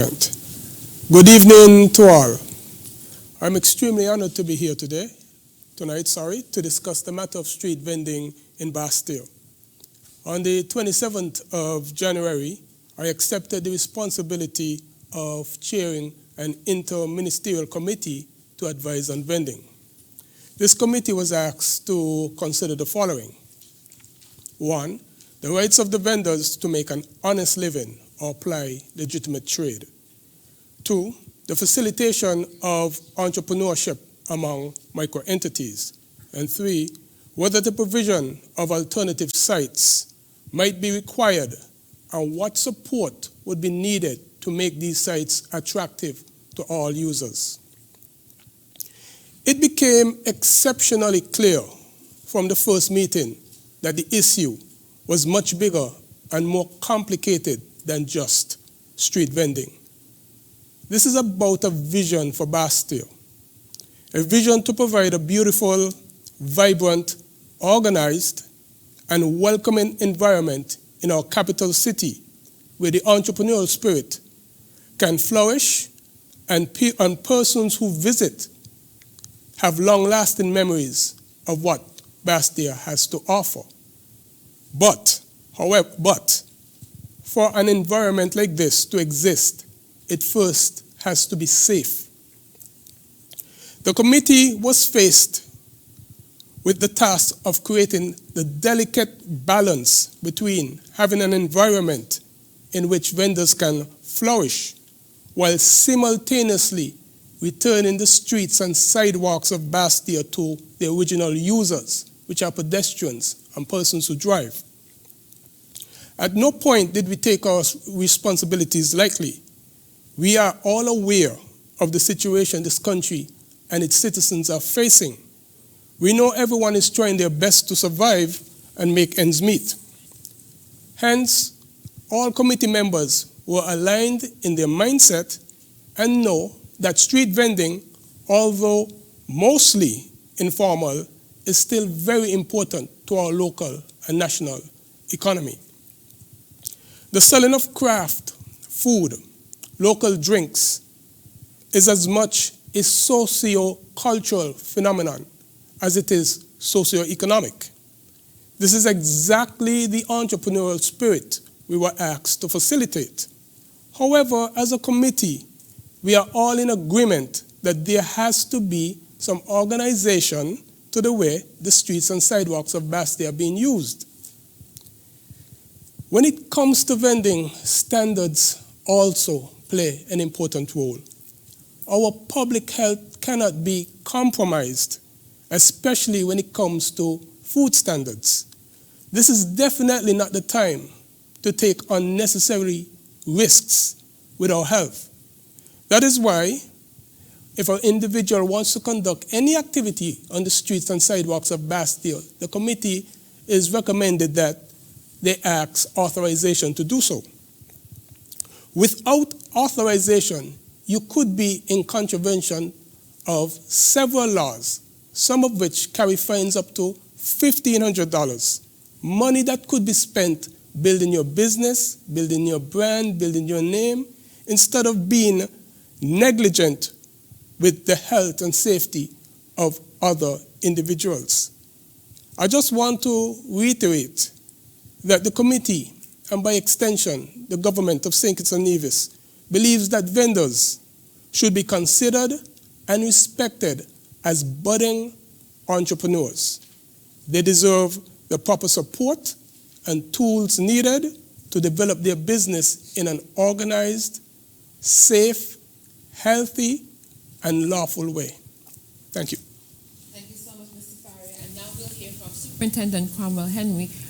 Good evening to all. I'm extremely honored to be here tonight, to discuss the matter of street vending in Bastille. On the 27th of January, I accepted the responsibility of chairing an Inter-Ministerial committee to advise on vending. This committee was asked to consider the following. 1, the rights of the vendors to make an honest living or ply legitimate trade. 2, the facilitation of entrepreneurship among micro-entities. And 3, whether the provision of alternative sites might be required and what support would be needed to make these sites attractive to all users. It became exceptionally clear from the first meeting that the issue was much bigger and more complicated than just street vending. This is about a vision for Bastille, a vision to provide a beautiful, vibrant, organized, and welcoming environment in our capital city where the entrepreneurial spirit can flourish and persons who visit have long-lasting memories of what Bastille has to offer. But for an environment like this to exist, it first has to be safe. The committee was faced with the task of creating the delicate balance between having an environment in which vendors can flourish while simultaneously returning the streets and sidewalks of Bastille to the original users, which are pedestrians and persons who drive. At no point did we take our responsibilities lightly. We are all aware of the situation this country and its citizens are facing. We know everyone is trying their best to survive and make ends meet. Hence, all committee members were aligned in their mindset and know that street vending, although mostly informal, is still very important to our local and national economy. The selling of craft, food, local drinks is as much a socio-cultural phenomenon as it is socio-economic. This is exactly the entrepreneurial spirit we were asked to facilitate. However, as a committee, we are all in agreement that there has to be some organization to the way the streets and sidewalks of Bastille are being used. When it comes to vending, standards also play an important role. Our public health cannot be compromised, especially when it comes to food standards. This is definitely not the time to take unnecessary risks with our health. That is why, if an individual wants to conduct any activity on the streets and sidewalks of Bastille, the committee is recommended that they ask authorization to do so. Without authorization, you could be in contravention of several laws, some of which carry fines up to $1,500, money that could be spent building your business, building your brand, building your name, instead of being negligent with the health and safety of other individuals. I just want to reiterate that the committee, and by extension, the government of St. Kitts and Nevis, believes that vendors should be considered and respected as budding entrepreneurs. They deserve the proper support and tools needed to develop their business in an organized, safe, healthy, and lawful way. Thank you. Thank you so much, Mr. Farier. And now we'll hear from Superintendent Cromwell Henry